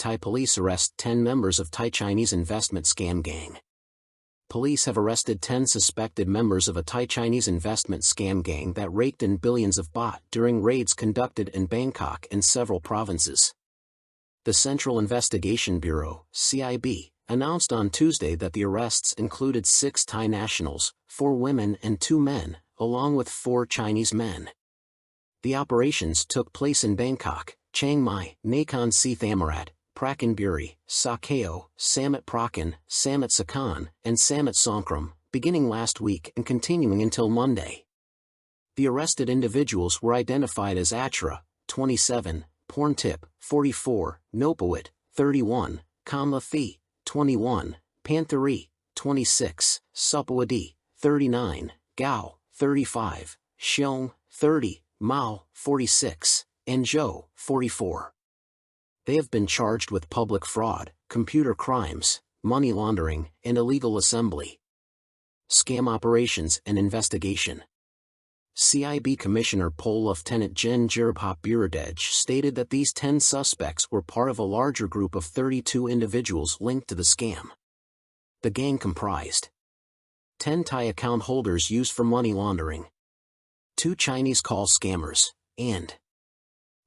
Thai police arrest 10 members of Thai-Chinese investment scam gang. Police have arrested 10 suspected members of a Thai-Chinese investment scam gang that raked in billions of baht during raids conducted in Bangkok and several provinces. The Central Investigation Bureau, CIB, announced on Tuesday that the arrests included 6 Thai nationals, 4 women and 2 men, along with 4 Chinese men. The operations took place in Bangkok, Chiang Mai, Nakhon Si Thammarat, Prakan Buri, Sakeo, Samut Prakan, Samut Sakhon, and Samut Songkhram, beginning last week and continuing until Monday. The arrested individuals were identified as Atra, 27, Porntip, 44, Nopawat, 31, Kamlathi, 21, Panthari, 26, Supawadi, 39, Gao, 35, Xiong, 30, Mao, 46, and Zhou, 44. They have been charged with public fraud, computer crimes, money laundering, and illegal assembly. Scam operations and investigation. CIB Commissioner Pol Lieutenant Gen Jirbhop Buradej stated that these 10 suspects were part of a larger group of 32 individuals linked to the scam. The gang comprised 10 Thai account holders used for money laundering, 2 Chinese call scammers, and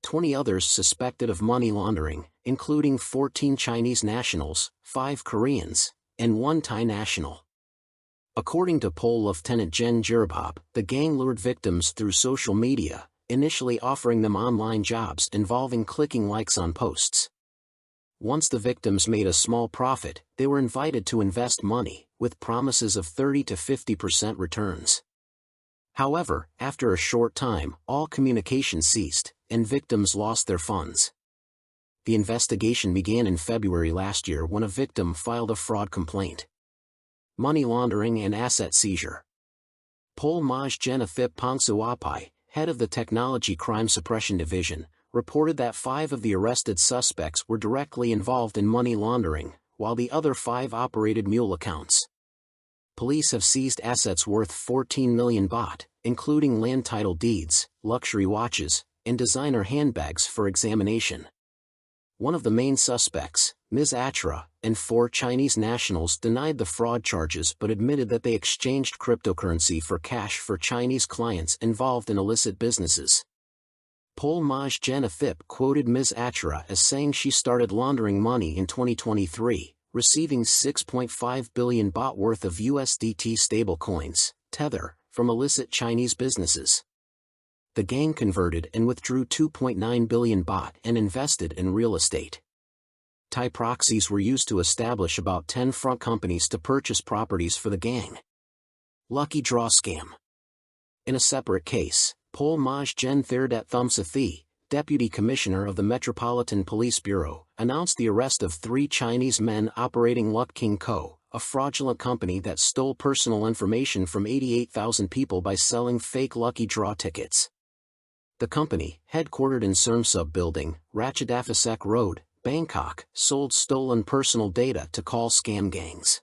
20 others suspected of money laundering, including 14 Chinese nationals, 5 Koreans, and 1 Thai national. According to Pol Lieutenant Gen Jirbhop, the gang lured victims through social media, initially offering them online jobs involving clicking likes on posts. Once the victims made a small profit, they were invited to invest money, with promises of 30 to 50% returns. However, after a short time, all communication ceased, and victims lost their funds. The investigation began in February last year when a victim filed a fraud complaint. Money laundering and asset seizure. Pol Maj Genathip Pongsuapai, head of the Technology Crime Suppression Division, reported that 5 of the arrested suspects were directly involved in money laundering, while the other 5 operated mule accounts. Police have seized assets worth 14 million baht, including land title deeds, luxury watches, and designer handbags for examination. One of the main suspects, Ms. Atra, and 4 Chinese nationals denied the fraud charges but admitted that they exchanged cryptocurrency for cash for Chinese clients involved in illicit businesses. Pol Maj Genathip quoted Ms. Atra as saying she started laundering money in 2023, receiving 6.5 billion baht worth of USDT stablecoins, Tether, from illicit Chinese businesses. The gang converted and withdrew 2.9 billion baht and invested in real estate. Thai proxies were used to establish about 10 front companies to purchase properties for the gang. Lucky draw scam. In a separate case, Pol Maj Gen Therdat Thumsathi, Deputy Commissioner of the Metropolitan Police Bureau, announced the arrest of 3 Chinese men operating Luck King Co., a fraudulent company that stole personal information from 88,000 people by selling fake lucky draw tickets. The company, headquartered in Sermsub Building, Ratchadaphasak Road, Bangkok, sold stolen personal data to call scam gangs.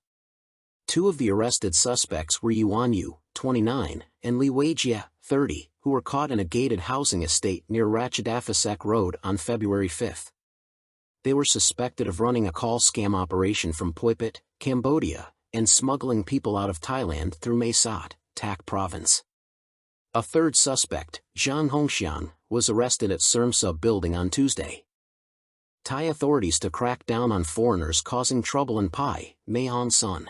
2 of the arrested suspects were Yuan Yu, 29, and Li Weijia, 30, who were caught in a gated housing estate near Ratchadaphasak Road on February 5. They were suspected of running a call scam operation from Phuket, Cambodia, and smuggling people out of Thailand through Mae Sot, Tak Province. A third suspect, Zhang Hongxian, was arrested at Sermsub Building on Tuesday. Thai authorities to crack down on foreigners causing trouble in Pai, Mae Hong Son.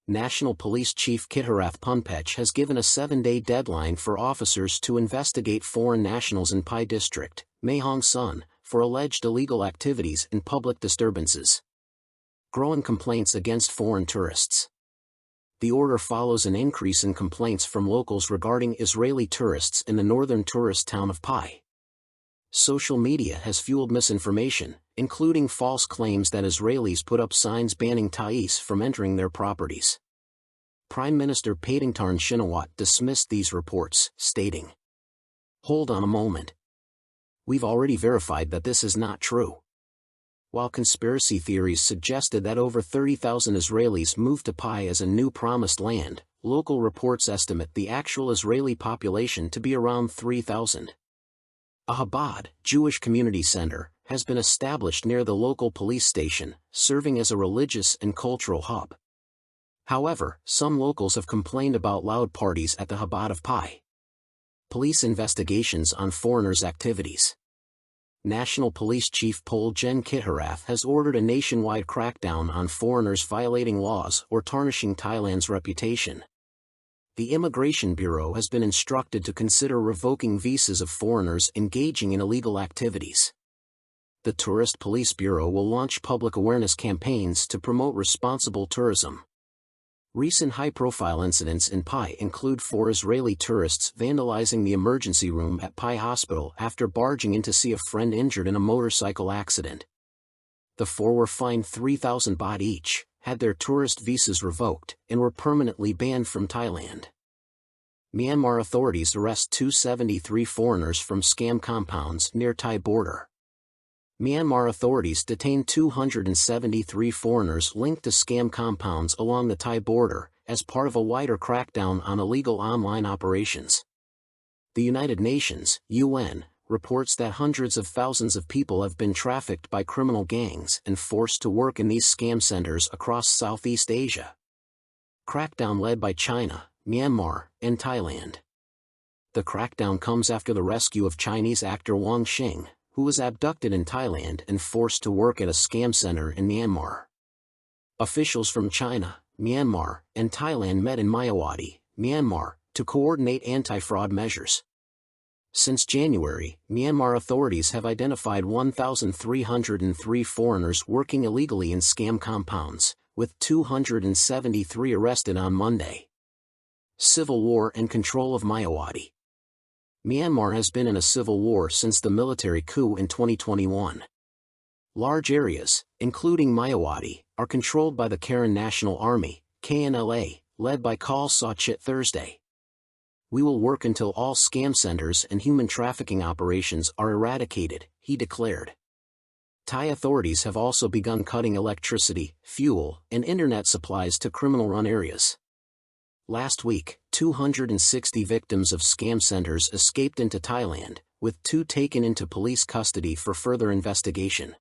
National Police Chief Kitarath Punpech has given a 7-day deadline for officers to investigate foreign nationals in Pai District, Mae Hong Son, for alleged illegal activities and public disturbances. Growing complaints against foreign tourists. The order follows an increase in complaints from locals regarding Israeli tourists in the northern tourist town of Pai. Social media has fueled misinformation, including false claims that Israelis put up signs banning Thais from entering their properties. Prime Minister Paetongtarn Shinawatra dismissed these reports, stating, "Hold on a moment. We've already verified that this is not true." While conspiracy theories suggested that over 30,000 Israelis moved to Pai as a new promised land, local reports estimate the actual Israeli population to be around 3,000. A Chabad Jewish community center, has been established near the local police station, serving as a religious and cultural hub. However, some locals have complained about loud parties at the Habat of Pai. Police investigations on foreigners' activities. National Police Chief Pol Gen Kitharath has ordered a nationwide crackdown on foreigners violating laws or tarnishing Thailand's reputation. The Immigration Bureau has been instructed to consider revoking visas of foreigners engaging in illegal activities. The Tourist Police Bureau will launch public awareness campaigns to promote responsible tourism. Recent high-profile incidents in Pai include 4 Israeli tourists vandalizing the emergency room at Pai Hospital after barging in to see a friend injured in a motorcycle accident. The 4 were fined 3,000 baht each, had their tourist visas revoked, and were permanently banned from Thailand. Myanmar authorities arrest 273 foreigners from scam compounds near Thai border. Myanmar authorities detained 273 foreigners linked to scam compounds along the Thai border, as part of a wider crackdown on illegal online operations. The United Nations, UN, reports that hundreds of thousands of people have been trafficked by criminal gangs and forced to work in these scam centers across Southeast Asia. Crackdown led by China, Myanmar, and Thailand. The crackdown comes after the rescue of Chinese actor Wang Xing, who was abducted in Thailand and forced to work at a scam center in Myanmar. Officials from China, Myanmar, and Thailand met in Mayawati, Myanmar, to coordinate anti-fraud measures. Since January, Myanmar authorities have identified 1,303 foreigners working illegally in scam compounds, with 273 arrested on Monday. Civil war and control of Mayawati. Myanmar has been in a civil war since the military coup in 2021. Large areas, including Mayawati, are controlled by the Karen National Army, KNLA, led by Khal Sachit Thursday. We will work until all scam centers and human trafficking operations are eradicated, he declared. Thai authorities have also begun cutting electricity, fuel, and internet supplies to criminal-run areas. Last week, 260 victims of scam centers escaped into Thailand, with 2 taken into police custody for further investigation.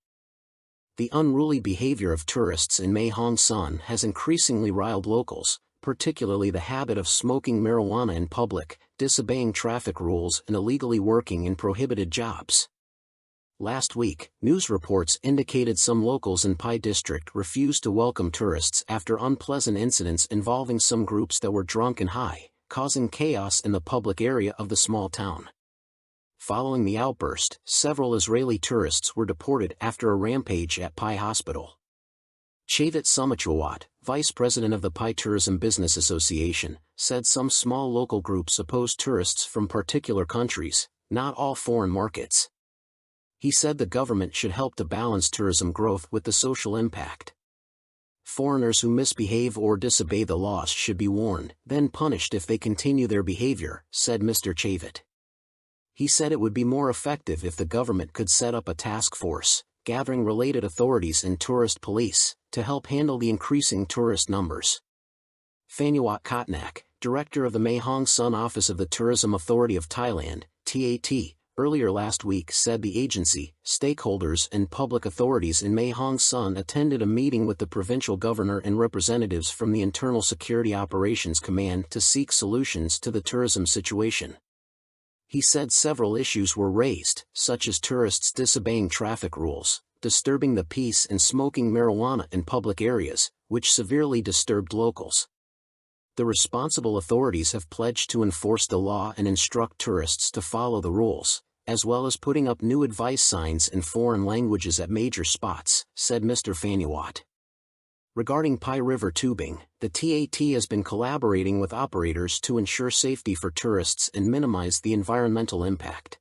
The unruly behavior of tourists in Mae Hong Son has increasingly riled locals, particularly the habit of smoking marijuana in public, disobeying traffic rules and illegally working in prohibited jobs. Last week, news reports indicated some locals in Pai district refused to welcome tourists after unpleasant incidents involving some groups that were drunk and high, causing chaos in the public area of the small town. Following the outburst, several Israeli tourists were deported after a rampage at Pai Hospital. Chavit Sumachawat, vice president of the Pai Tourism Business Association, said some small local groups oppose tourists from particular countries, not all foreign markets. He said the government should help to balance tourism growth with the social impact. Foreigners who misbehave or disobey the laws should be warned, then punished if they continue their behavior, said Mr. Chavit. He said it would be more effective if the government could set up a task force, gathering related authorities and tourist police, to help handle the increasing tourist numbers. Phanyawat Kotnak, director of the Mae Hong Son Office of the Tourism Authority of Thailand, TAT, earlier last week said the agency, stakeholders and public authorities in Mae Hong Son attended a meeting with the provincial governor and representatives from the Internal Security Operations Command to seek solutions to the tourism situation. He said several issues were raised, such as tourists disobeying traffic rules, disturbing the peace and smoking marijuana in public areas, which severely disturbed locals. The responsible authorities have pledged to enforce the law and instruct tourists to follow the rules, as well as putting up new advice signs in foreign languages at major spots, said Mr. Phanyawat. Regarding Pai River tubing, the TAT has been collaborating with operators to ensure safety for tourists and minimize the environmental impact.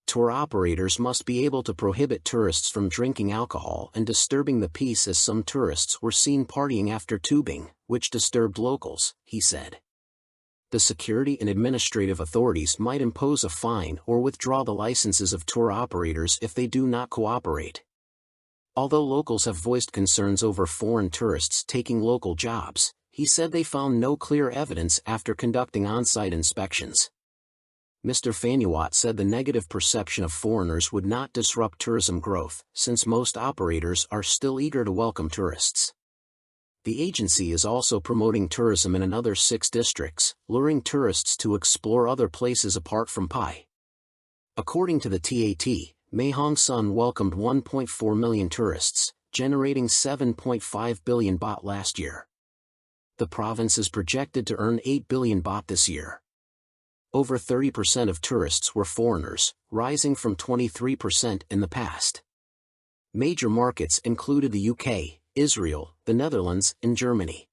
Tour operators must be able to prohibit tourists from drinking alcohol and disturbing the peace, as some tourists were seen partying after tubing, which disturbed locals, he said. The security and administrative authorities might impose a fine or withdraw the licenses of tour operators if they do not cooperate. Although locals have voiced concerns over foreign tourists taking local jobs, he said they found no clear evidence after conducting on-site inspections. Mr. Phanuot said the negative perception of foreigners would not disrupt tourism growth, since most operators are still eager to welcome tourists. The agency is also promoting tourism in another 6 districts, luring tourists to explore other places apart from Pai. According to the TAT, Mae Hong Son welcomed 1.4 million tourists, generating 7.5 billion baht last year. The province is projected to earn 8 billion baht this year. Over 30% of tourists were foreigners, rising from 23% in the past. Major markets included the UK, Israel, the Netherlands, and Germany.